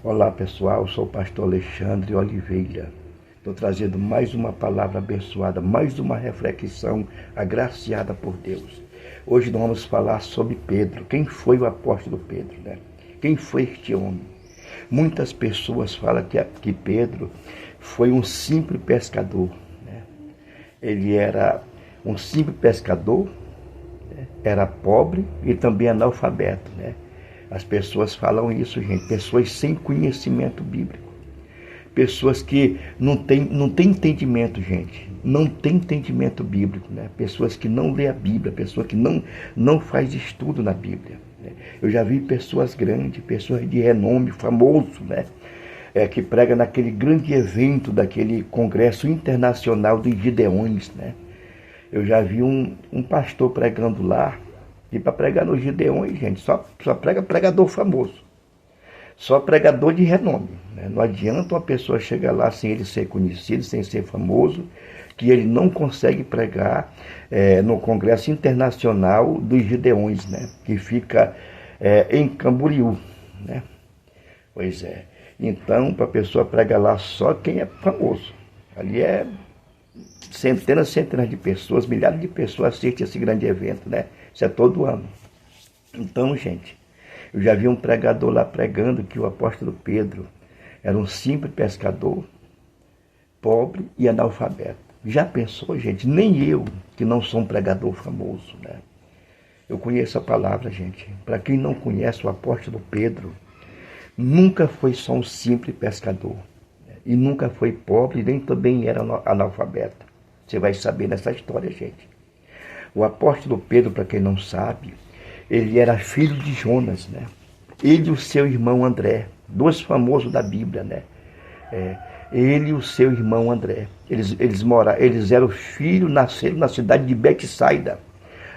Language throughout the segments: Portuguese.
Olá pessoal, sou o pastor Alexandre Oliveira. Estou trazendo mais uma palavra abençoada, mais uma reflexão agraciada por Deus. Hoje nós vamos falar sobre Pedro. Quem foi o apóstolo Pedro, né? Quem foi este homem? Muitas pessoas falam que Pedro foi um simples pescador, né? Ele era um simples pescador, né? Era pobre e também analfabeto, né? As pessoas falam isso, gente. Pessoas sem conhecimento bíblico. Pessoas que não têm entendimento, gente. Não tem entendimento bíblico, né? Pessoas que não lê a Bíblia, pessoas que não faz estudo na Bíblia, né? Eu já vi pessoas grandes, pessoas de renome, famoso, né? Que prega naquele grande evento daquele congresso internacional de Gideões, né? Eu já vi um pastor pregando lá. E para pregar nos Gideões, gente, só prega pregador famoso. Só pregador de renome, né? Não adianta uma pessoa chegar lá sem ele ser conhecido, sem ser famoso, que ele não consegue pregar no Congresso Internacional dos Gideões, né? Que fica em Camboriú, né? Pois é. Então, para a pessoa pregar lá só quem é famoso. Ali centenas de pessoas, milhares de pessoas assistem esse grande evento, né? Isso é todo ano. Então, gente, eu já vi um pregador lá pregando que o apóstolo Pedro era um simples pescador, pobre e analfabeto. Já pensou, gente? Nem eu, que não sou um pregador famoso, né? Eu conheço a palavra, gente. Para quem não conhece o apóstolo Pedro, nunca foi só um simples pescador, né? E nunca foi pobre, nem também era analfabeto. Você vai saber nessa história, gente. O apóstolo Pedro, para quem não sabe, ele era filho de Jonas, né? Ele e o seu irmão André, dois famosos da Bíblia, né? Ele e o seu irmão André. Eles eram filhos, nasceram na cidade de Betsaida,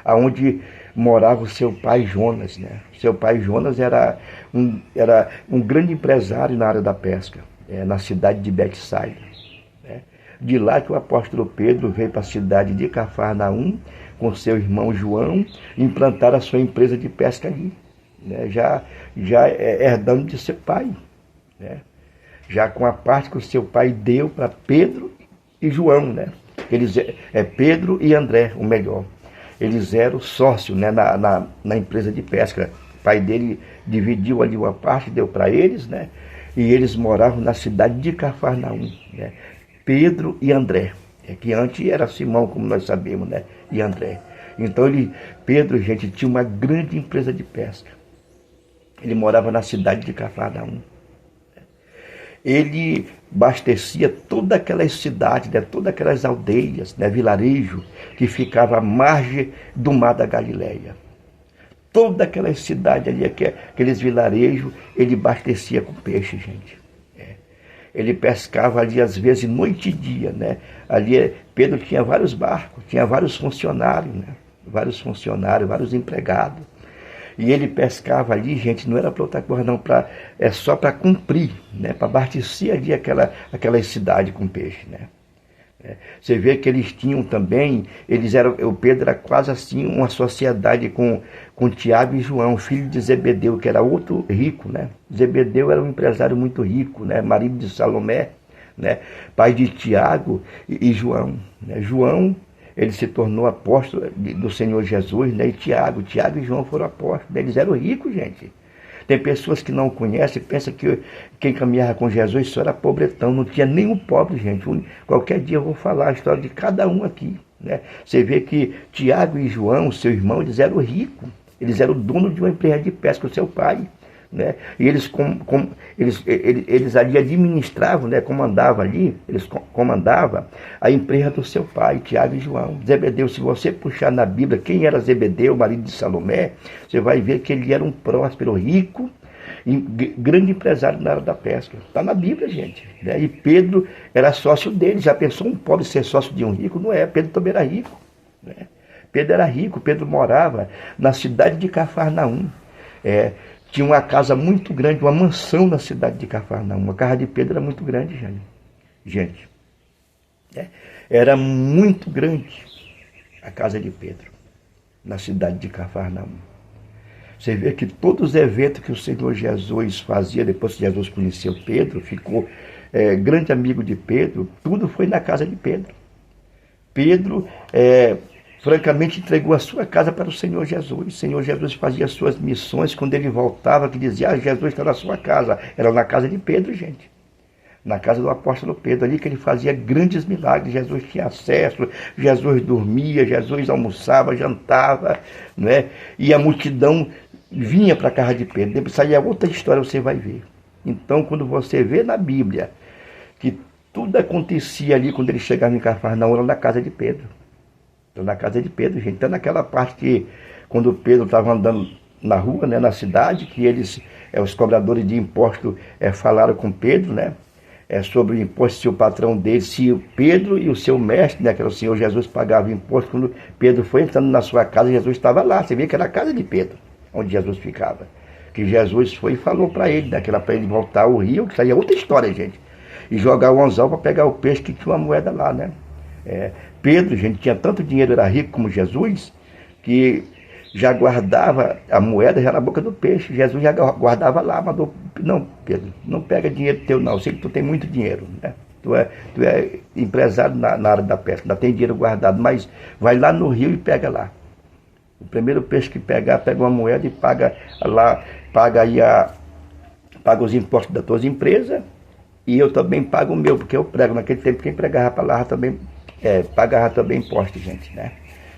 onde morava o seu pai Jonas, né? Seu pai Jonas era um grande empresário na área da pesca, na cidade de Betsaida. De lá que o apóstolo Pedro veio para a cidade de Cafarnaum com seu irmão João, implantar a sua empresa de pesca ali, né? Já herdando de seu pai, né? Já com a parte que o seu pai deu para Pedro e João, né? Eles Pedro e André, o melhor. Eles eram sócios, né, na empresa de pesca. O pai dele dividiu ali uma parte, deu para eles, né? E eles moravam na cidade de Cafarnaum, né? Pedro e André, que antes era Simão, como nós sabemos, né? E André. Então Pedro, gente, tinha uma grande empresa de pesca. Ele morava na cidade de Cafarnaum. Ele abastecia todas aquelas cidades, né? Todas aquelas aldeias, né? Vilarejo, que ficava à margem do mar da Galileia. Toda aquela cidade ali, aqueles vilarejos, ele abastecia com peixe, gente. Ele pescava ali às vezes noite e dia, né? Ali Pedro tinha vários barcos, tinha vários funcionários, né? Vários funcionários, vários empregados. E ele pescava ali, gente, não era para outra coisa não, só para cumprir, né? Para abastecer ali aquela cidade com peixe, né? Você vê que eles tinham também, o Pedro era quase assim uma sociedade com Tiago e João, filho de Zebedeu, que era outro rico, né? Zebedeu era um empresário muito rico, né? Marido de Salomé, né? Pai de Tiago e João, né? João, ele se tornou apóstolo do Senhor Jesus, né? E Tiago e João foram apóstolos, eles eram ricos, gente. Tem pessoas que não conhecem, pensam que quem caminhava com Jesus só era pobretão, não tinha nenhum pobre, gente. Qualquer dia eu vou falar a história de cada um aqui, né? Você vê que Tiago e João, seu irmão, eles eram ricos, eles eram donos de uma empresa de pesca, o seu pai, né? E eles ali administravam, né? Eles comandavam a empresa do seu pai, Tiago e João. Zebedeu, se você puxar na Bíblia quem era Zebedeu, marido de Salomé, você vai ver que ele era um próspero, rico, e grande empresário na área da pesca. Está na Bíblia, gente, né? E Pedro era sócio dele. Já pensou um pobre ser sócio de um rico? Não é, Pedro também era rico, né? Pedro era rico, Pedro morava na cidade de Cafarnaum. Tinha uma casa muito grande, uma mansão na cidade de Cafarnaum. A casa de Pedro era muito grande, gente. Era muito grande a casa de Pedro, na cidade de Cafarnaum. Você vê que todos os eventos que o Senhor Jesus fazia, depois que Jesus conheceu Pedro, ficou grande amigo de Pedro, tudo foi na casa de Pedro. Pedro, francamente, entregou a sua casa para o Senhor Jesus. O Senhor Jesus fazia as suas missões, quando ele voltava, que dizia, Jesus está na sua casa. Era na casa de Pedro, gente. Na casa do apóstolo Pedro, ali que ele fazia grandes milagres. Jesus tinha acesso, Jesus dormia, Jesus almoçava, jantava, né? E a multidão vinha para a casa de Pedro. Depois saía outra história, você vai ver. Então, quando você vê na Bíblia que tudo acontecia ali quando ele chegava em Cafarnaum, era na casa de Pedro. Era na casa de Pedro, gente. Então, naquela parte que, quando Pedro estava andando na rua, né, na cidade, que eles, os cobradores de imposto, falaram com Pedro, né? Sobre o imposto, se o patrão dele, se o Pedro e o seu mestre, né, que era o Senhor Jesus, pagavam imposto. Quando Pedro foi entrando na sua casa, Jesus estava lá. Você vê que era a casa de Pedro, onde Jesus ficava. Que Jesus foi e falou para ele, né, que era para ele voltar ao rio, que isso aí é outra história, gente. E jogar o anzol para pegar o peixe, que tinha uma moeda lá, né? Pedro, gente, tinha tanto dinheiro, era rico como Jesus, que já guardava a moeda já na boca do peixe. Jesus já guardava lá, mandou, não, Pedro, não pega dinheiro teu não, eu sei que tu tem muito dinheiro, né? Tu é empresário na área da pesca, ainda tem dinheiro guardado, mas vai lá no rio e pega lá. O primeiro peixe que pegar, pega uma moeda e paga lá, paga os impostos das tuas empresas, e eu também pago o meu, porque eu prego. Naquele tempo quem pregava a palavra também pagava também impostos, gente, né?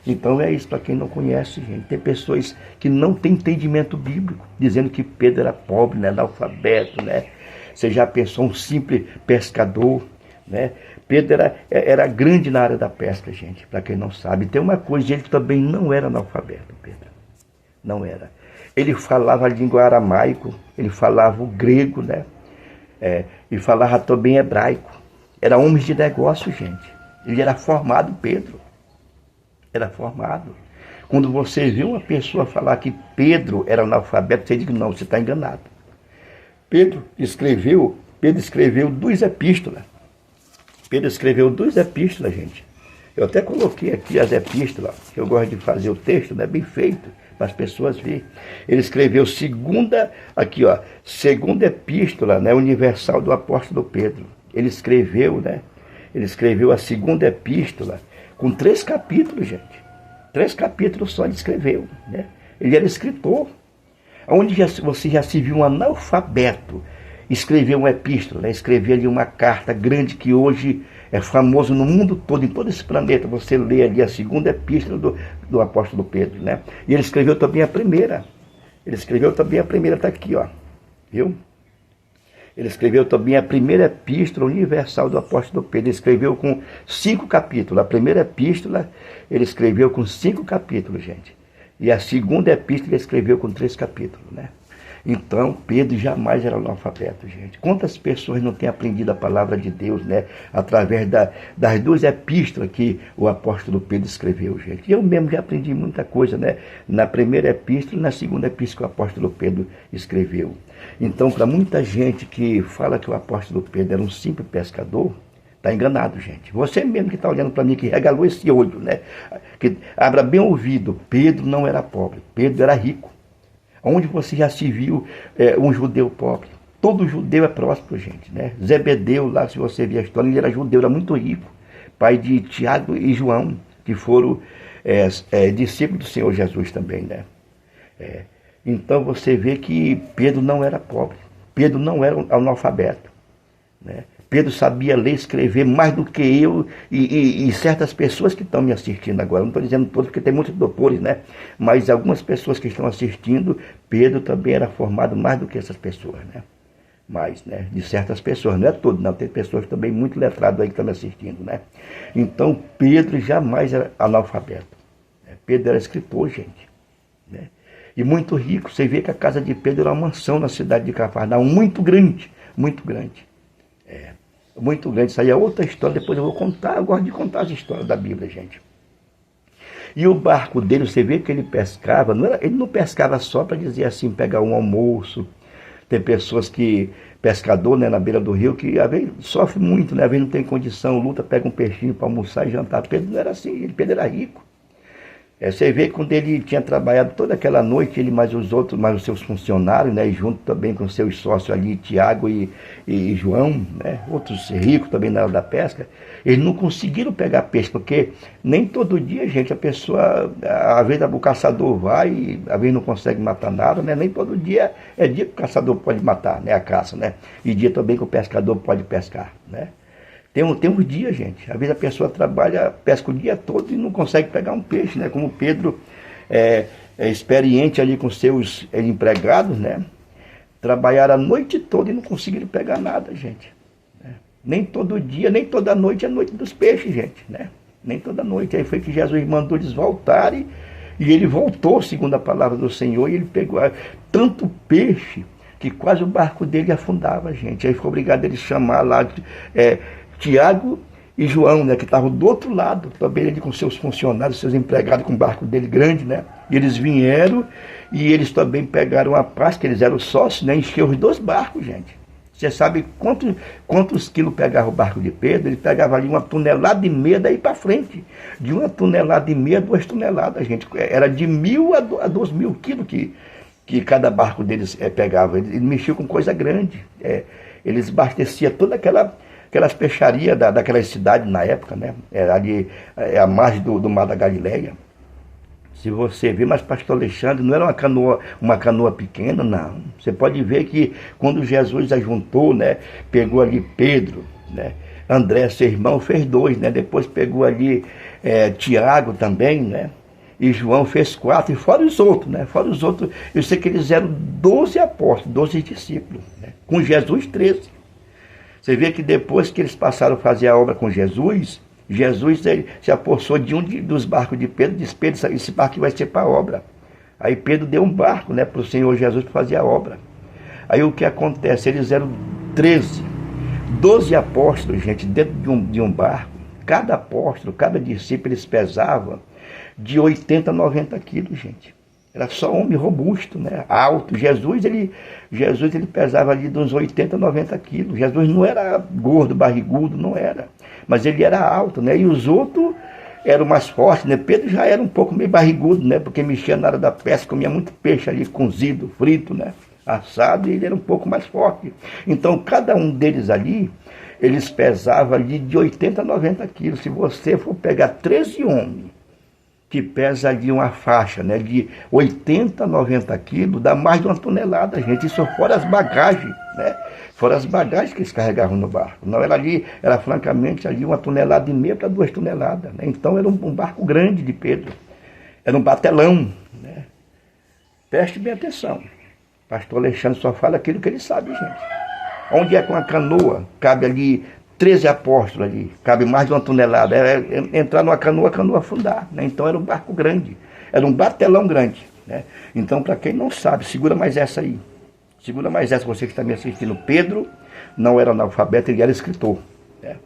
Então é isso, para quem não conhece, gente. Tem pessoas que não têm entendimento bíblico, dizendo que Pedro era pobre, né, analfabeto, né? Você já pensou, um simples pescador, né? Pedro era grande na área da pesca, gente, para quem não sabe. Tem uma coisa, ele também não era analfabeto, Pedro. Não era. Ele falava a língua aramaico, ele falava o grego, né? E falava também hebraico. Era homem de negócio, gente. Ele era formado, Pedro. Era formado. Quando você vê uma pessoa falar que Pedro era analfabeto, você diz que não, você está enganado. Pedro escreveu 2 epístolas. Pedro escreveu 2 epístolas, gente. Eu até coloquei aqui as epístolas, que eu gosto de fazer o texto, né, bem feito, para as pessoas verem. Ele escreveu segunda epístola, né, universal do apóstolo Pedro. Ele escreveu, né? Ele escreveu a segunda epístola com 3 capítulos, gente. 3 capítulos só ele escreveu, né? Ele era escritor. Onde você já se viu um analfabeto escrever uma epístola, né? Escrever ali uma carta grande que hoje é famoso no mundo todo, em todo esse planeta. Você lê ali a segunda epístola do apóstolo Pedro, né? E ele escreveu também a primeira. Está aqui, ó. Viu? Ele escreveu também a primeira epístola universal do apóstolo Pedro. Ele escreveu com 5 capítulos. A primeira epístola ele escreveu com 5 capítulos, gente. E a segunda epístola ele escreveu com 3 capítulos, né? Então, Pedro jamais era analfabeto, gente. Quantas pessoas não têm aprendido a palavra de Deus, né? Através das 2 epístolas que o apóstolo Pedro escreveu, gente. Eu mesmo já aprendi muita coisa, né? Na primeira epístola e na segunda epístola que o apóstolo Pedro escreveu. Então, para muita gente que fala que o apóstolo Pedro era um simples pescador, está enganado, gente. Você mesmo que está olhando para mim, que regalou esse olho, né? Que abra bem o ouvido. Pedro não era pobre, Pedro era rico. Onde você já se viu um judeu pobre? Todo judeu é próspero, gente, né? Zebedeu, lá, se você ver a história, ele era judeu, era muito rico. Pai de Tiago e João, que foram discípulos do Senhor Jesus também, né? Então você vê que Pedro não era pobre. Pedro não era analfabeto, né? Pedro sabia ler e escrever mais do que eu e certas pessoas que estão me assistindo agora. Não estou dizendo todos, porque tem muitos doutores, né? Mas algumas pessoas que estão assistindo, Pedro também era formado mais do que essas pessoas, né? Mais, né? De certas pessoas, não é todo, não. Tem pessoas também muito letradas aí que estão me assistindo, né? Então, Pedro jamais era analfabeto. Pedro era escritor, gente, né? E muito rico. Você vê que a casa de Pedro era uma mansão na cidade de Cafarnaum, muito grande, muito grande. Muito grande. Isso aí é outra história, depois eu vou contar. Eu gosto de contar as histórias da Bíblia, gente. E o barco dele, você vê que ele pescava, ele não pescava só para dizer assim, pegar um almoço. Tem pessoas que, pescador, né, na beira do rio, que às vezes sofre muito, né, às vezes não tem condição, luta, pega um peixinho para almoçar e jantar. Pedro não era assim, Pedro era rico. Você vê quando ele tinha trabalhado toda aquela noite, ele mais os outros, mais os seus funcionários, né, junto também com seus sócios ali, Tiago e João, né, outros ricos também na área da pesca, eles não conseguiram pegar peixe, porque nem todo dia, gente, a pessoa, às vezes o caçador vai, às vezes não consegue matar nada, né, nem todo dia é dia que o caçador pode matar, né, a caça, né, e dia também que o pescador pode pescar, né. Tem uns dias, gente, às vezes a pessoa trabalha, pesca o dia todo e não consegue pegar um peixe, né? Como Pedro é experiente ali com seus empregados, né? Trabalharam a noite toda e não conseguiram pegar nada, gente. Né? Nem todo dia, nem toda noite é noite dos peixes, gente, né? Nem toda noite. Aí foi que Jesus mandou eles voltarem e ele voltou, segundo a palavra do Senhor, e ele pegou tanto peixe que quase o barco dele afundava, gente. Aí ficou obrigado a ele chamar lá Tiago e João, né, que estavam do outro lado, também ele com seus funcionários, seus empregados, com o barco dele grande, né, e eles vieram e eles também pegaram a parte, que eles eram sócios, né, encheu os 2 barcos, gente. Você sabe quantos quilos pegava o barco de Pedro? Ele pegava ali 1,5 toneladas daí para frente, de 1,5 toneladas, 2 toneladas, gente, era de 1.000 a 2.000 quilos que cada barco deles pegava. Ele mexia com coisa grande, eles abasteciam toda aquelas peixarias daquela cidade na época, né? Era ali à margem do Mar da Galileia. Se você ver, mas pastor Alexandre não era uma canoa pequena, não. Você pode ver que quando Jesus ajuntou, né? Pegou ali Pedro, né? André, seu irmão, fez 2, né? Depois pegou ali Tiago também, né? E João fez 4, e fora os outros, né? Fora os outros, eu sei que eles eram 12 apóstolos, 12 discípulos, né? Com Jesus 13. Você vê que depois que eles passaram a fazer a obra com Jesus, ele se apossou de dos barcos de Pedro, disse: Pedro, esse barco vai ser para a obra. Aí Pedro deu um barco, né, para o Senhor Jesus para fazer a obra. Aí o que acontece? Eles eram 12 apóstolos, gente, dentro de um barco. Cada apóstolo, cada discípulo, eles pesavam de 80 a 90 quilos, gente. Era só homem robusto, né? Alto. Jesus ele pesava ali de uns 80 a 90 quilos. Jesus não era gordo, barrigudo, não era. Mas ele era alto, né? E os outros eram mais fortes, né? Pedro já era um pouco meio barrigudo, né? Porque mexia na área da pesca, comia muito peixe ali, cozido, frito, né? Assado, e ele era um pouco mais forte. Então, cada um deles ali, eles pesavam ali de 80 a 90 quilos. Se você for pegar 13 homens, que pesa ali uma faixa, né, de 80 a 90 quilos, dá mais de 1 tonelada, gente. Isso fora as bagagens, né? Fora as bagagens que eles carregavam no barco. Não era francamente ali 1,5 toneladas para 2 toneladas, né? Então era um barco grande de Pedro. Era um batelão, né? Preste bem atenção. Pastor Alexandre só fala aquilo que ele sabe, gente. Onde é que uma canoa cabe ali 13 apóstolos ali, cabe mais de 1 tonelada, entrar numa canoa, a canoa afundar, né? Então era um barco grande, era um batelão grande, né? Então, para quem não sabe, segura mais essa aí, você que está me assistindo. Pedro não era analfabeto, ele era escritor, né?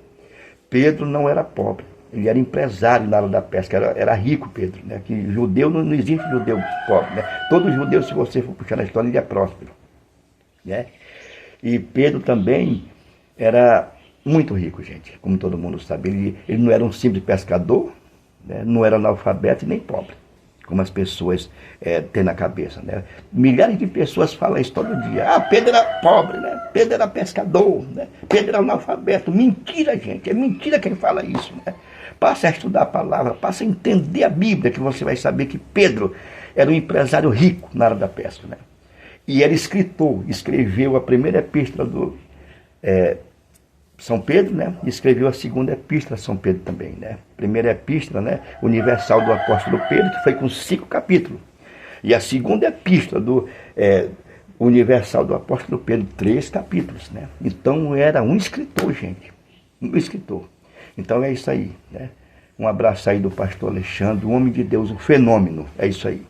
Pedro não era pobre, ele era empresário na área da pesca, era rico Pedro, né? Que judeu, não existe judeu pobre, né? Todo judeu, se você for puxar na história, ele é próspero, né? E Pedro também era muito rico, gente, como todo mundo sabe. Ele não era um simples pescador, né? Não era analfabeto e nem pobre, como as pessoas têm na cabeça, né? Milhares de pessoas falam isso todo dia. Ah, Pedro era pobre, né? Pedro era pescador, né? Pedro era analfabeto. Mentira, gente, é mentira quem fala isso, né? Passa a estudar a palavra, passa a entender a Bíblia, que você vai saber que Pedro era um empresário rico na área da pesca, né? E era escritor, escreveu a primeira epístola do São Pedro, né? E escreveu a segunda epístola a São Pedro também, né? Primeira epístola, né? Universal do apóstolo Pedro, que foi com 5 capítulos. E a segunda epístola do Universal do apóstolo Pedro, 3 capítulos, né? Então era um escritor, gente. Um escritor. Então é isso aí, né? Um abraço aí do pastor Alexandre, um homem de Deus, um fenômeno. É isso aí.